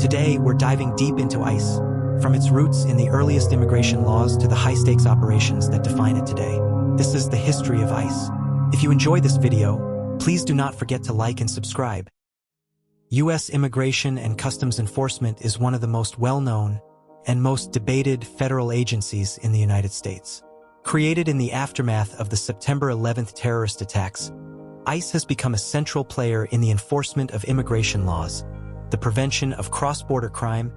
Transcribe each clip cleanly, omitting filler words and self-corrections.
Today, we're diving deep into ICE, from its roots in the earliest immigration laws to the high-stakes operations that define it today. This is the history of ICE. If you enjoyed this video, please do not forget to like and subscribe. U.S. Immigration and Customs Enforcement is one of the most well-known and most debated federal agencies in the United States. Created in the aftermath of the September 11th terrorist attacks, ICE has become a central player in the enforcement of immigration laws, the prevention of cross-border crime,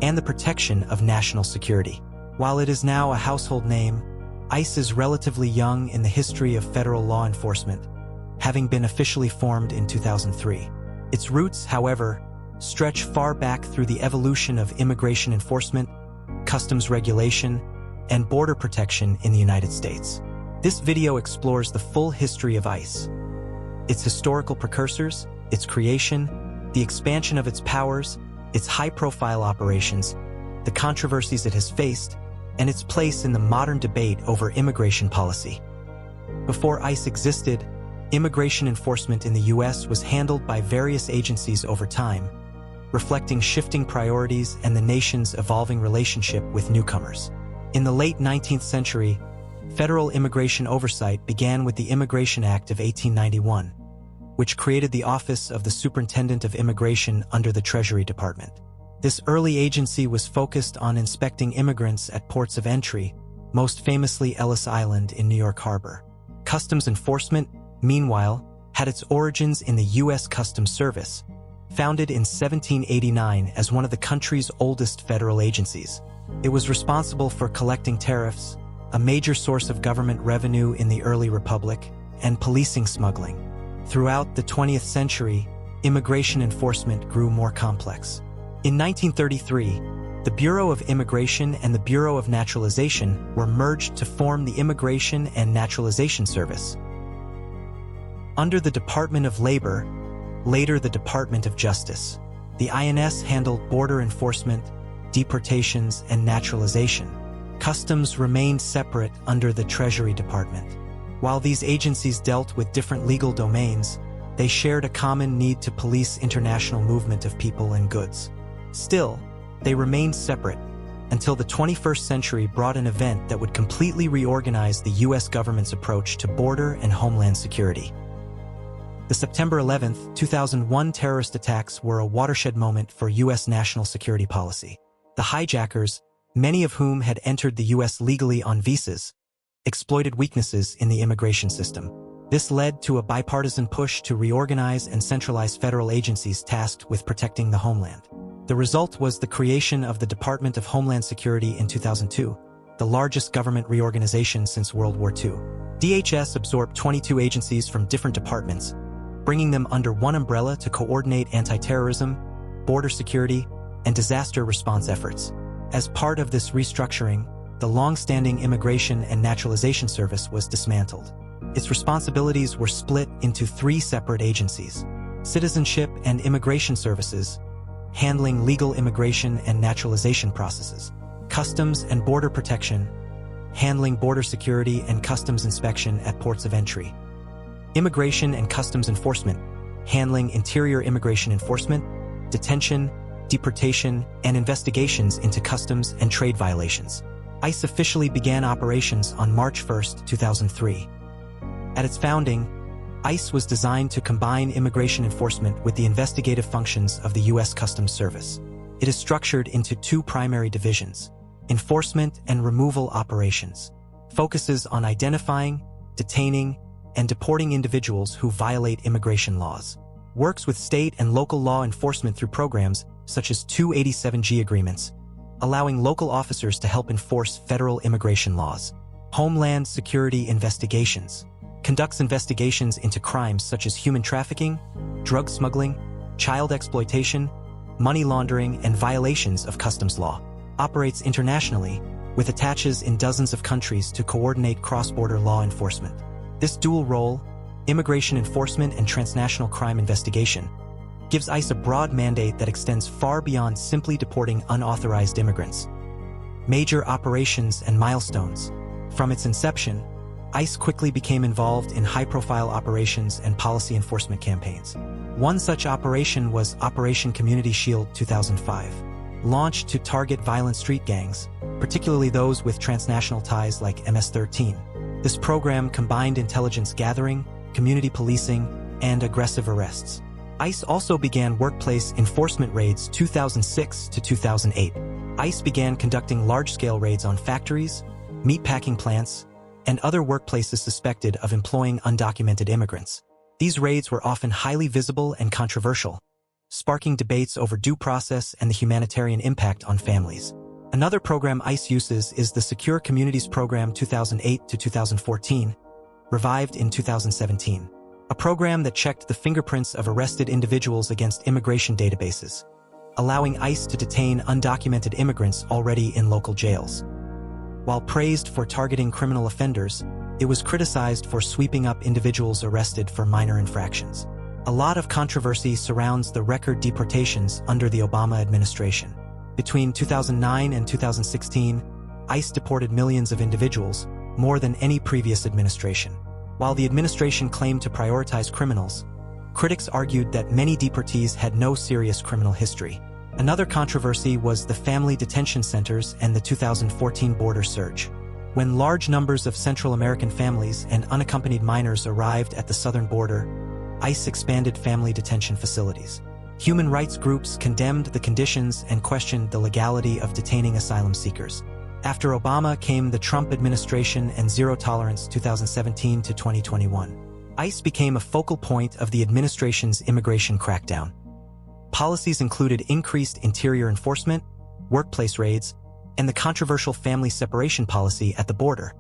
and the protection of national security. While it is now a household name, ICE is relatively young in the history of federal law enforcement, having been officially formed in 2003. Its roots, however, stretch far back through the evolution of immigration enforcement, customs regulation, and border protection in the United States. This video explores the full history of ICE, its historical precursors, its creation, the expansion of its powers, its high-profile operations, the controversies it has faced, and its place in the modern debate over immigration policy. Before ICE existed, immigration enforcement in the U.S. was handled by various agencies over time, reflecting shifting priorities and the nation's evolving relationship with newcomers. In the late 19th century, federal immigration oversight began with the Immigration Act of 1891, which created the Office of the Superintendent of Immigration under the Treasury Department. This early agency was focused on inspecting immigrants at ports of entry, most famously Ellis Island in New York Harbor. Customs enforcement, meanwhile, had its origins in the U.S. Customs Service, founded in 1789 as one of the country's oldest federal agencies. It was responsible for collecting tariffs, a major source of government revenue in the early republic, and policing smuggling. Throughout the 20th century, immigration enforcement grew more complex. In 1933, the Bureau of Immigration and the Bureau of Naturalization were merged to form the Immigration and Naturalization Service. Under the Department of Labor, later the Department of Justice, the INS handled border enforcement, deportations, and naturalization. Customs remained separate under the Treasury Department. While these agencies dealt with different legal domains, they shared a common need to police international movement of people and goods. Still, they remained separate until the 21st century brought an event that would completely reorganize the U.S. government's approach to border and homeland security. The September 11, 2001 terrorist attacks were a watershed moment for U.S. national security policy. The hijackers, many of whom had entered the U.S. legally on visas, exploited weaknesses in the immigration system. This led to a bipartisan push to reorganize and centralize federal agencies tasked with protecting the homeland. The result was the creation of the Department of Homeland Security in 2002, the largest government reorganization since World War II. DHS absorbed 22 agencies from different departments, bringing them under one umbrella to coordinate anti-terrorism, border security, and disaster response efforts. As part of this restructuring, the long-standing Immigration and Naturalization Service was dismantled. Its responsibilities were split into three separate agencies: Citizenship and Immigration Services, handling legal immigration and naturalization processes; Customs and Border Protection, handling border security and customs inspection at ports of entry; Immigration and Customs Enforcement, handling interior immigration enforcement, detention, deportation, and investigations into customs and trade violations. ICE officially began operations on March 1, 2003. At its founding, ICE was designed to combine immigration enforcement with the investigative functions of the U.S. Customs Service. It is structured into two primary divisions: enforcement and removal operations. Focuses on identifying, detaining, and deporting individuals who violate immigration laws. Works with state and local law enforcement through programs such as 287G agreements, allowing local officers to help enforce federal immigration laws. Homeland Security Investigations conducts investigations into crimes such as human trafficking, drug smuggling, child exploitation, money laundering, and violations of customs law. Operates internationally, with attaches in dozens of countries to coordinate cross-border law enforcement. This dual role, immigration enforcement and transnational crime investigation, gives ICE a broad mandate that extends far beyond simply deporting unauthorized immigrants. Major operations and milestones. From its inception, ICE quickly became involved in high-profile operations and policy enforcement campaigns. One such operation was Operation Community Shield 2005, launched to target violent street gangs, particularly those with transnational ties like MS-13. This program combined intelligence gathering, community policing, and aggressive arrests. ICE also began workplace enforcement raids 2006 to 2008. ICE began conducting large-scale raids on factories, meatpacking plants, and other workplaces suspected of employing undocumented immigrants. These raids were often highly visible and controversial, sparking debates over due process and the humanitarian impact on families. Another program ICE uses is the Secure Communities Program 2008 to 2014, revived in 2017, a program that checked the fingerprints of arrested individuals against immigration databases, allowing ICE to detain undocumented immigrants already in local jails. While praised for targeting criminal offenders, it was criticized for sweeping up individuals arrested for minor infractions. A lot of controversy surrounds the record deportations under the Obama administration. Between 2009 and 2016, ICE deported millions of individuals, more than any previous administration. While the administration claimed to prioritize criminals, critics argued that many deportees had no serious criminal history. Another controversy was the family detention centers and the 2014 border surge. When large numbers of Central American families and unaccompanied minors arrived at the southern border, ICE expanded family detention facilities. Human rights groups condemned the conditions and questioned the legality of detaining asylum seekers. After Obama came the Trump administration and zero tolerance 2017 to 2021. ICE became a focal point of the administration's immigration crackdown. Policies included increased interior enforcement, workplace raids, and the controversial family separation policy at the border,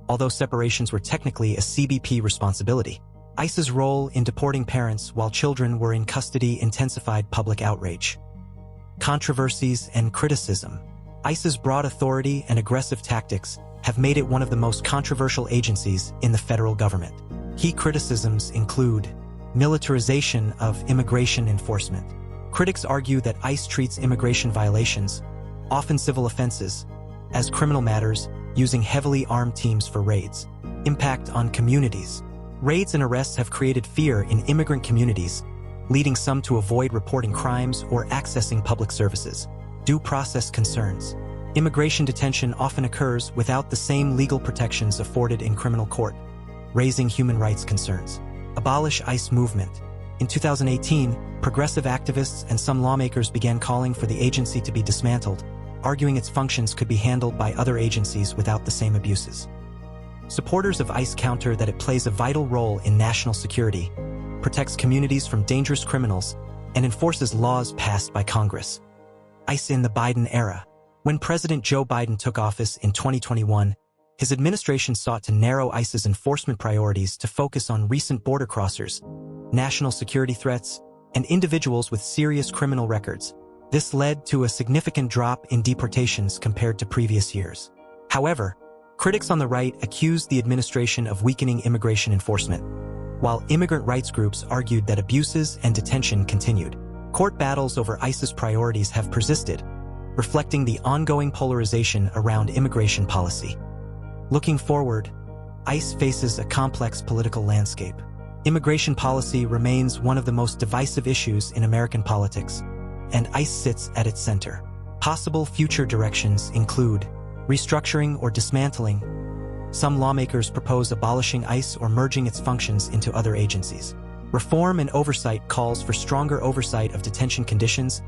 although separations were technically a CBP responsibility. ICE's role in deporting parents while children were in custody intensified public outrage. Controversies and criticism. ICE's broad authority and aggressive tactics have made it one of the most controversial agencies in the federal government. Key criticisms include militarization of immigration enforcement. Critics argue that ICE treats immigration violations, often civil offenses, as criminal matters, using heavily armed teams for raids. Impact on communities. Raids and arrests have created fear in immigrant communities, leading some to avoid reporting crimes or accessing public services. Due process concerns. Immigration detention often occurs without the same legal protections afforded in criminal court, raising human rights concerns. Abolish ICE movement. In 2018, progressive activists and some lawmakers began calling for the agency to be dismantled, arguing its functions could be handled by other agencies without the same abuses. Supporters of ICE counter that it plays a vital role in national security, protects communities from dangerous criminals, and enforces laws passed by Congress. ICE in the Biden era. When President Joe Biden took office in 2021, his administration sought to narrow ICE's enforcement priorities to focus on recent border crossers, national security threats, and individuals with serious criminal records. This led to a significant drop in deportations compared to previous years. However, critics on the right accused the administration of weakening immigration enforcement, while immigrant rights groups argued that abuses and detention continued. Court battles over ICE's priorities have persisted, reflecting the ongoing polarization around immigration policy. Looking forward, ICE faces a complex political landscape. Immigration policy remains one of the most divisive issues in American politics, and ICE sits at its center. Possible future directions include restructuring or dismantling. Some lawmakers propose abolishing ICE or merging its functions into other agencies. Reform and oversight calls for stronger oversight of detention conditions,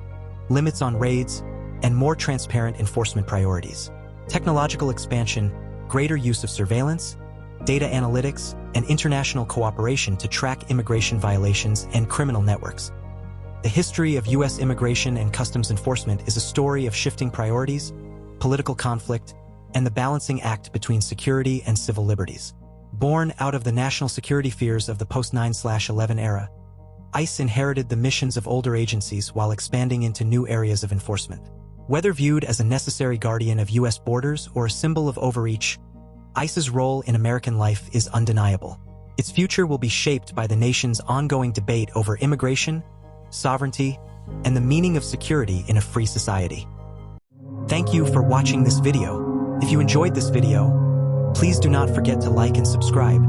limits on raids, and more transparent enforcement priorities. Technological expansion, greater use of surveillance, data analytics, and international cooperation to track immigration violations and criminal networks. The history of U.S. immigration and customs enforcement is a story of shifting priorities, political conflict, and the balancing act between security and civil liberties. Born out of the national security fears of the post-9/11 era, ICE inherited the missions of older agencies while expanding into new areas of enforcement. Whether viewed as a necessary guardian of U.S. borders or a symbol of overreach, ICE's role in American life is undeniable. Its future will be shaped by the nation's ongoing debate over immigration, sovereignty, and the meaning of security in a free society. Thank you for watching this video. If you enjoyed this video, Please do not forget to like and subscribe.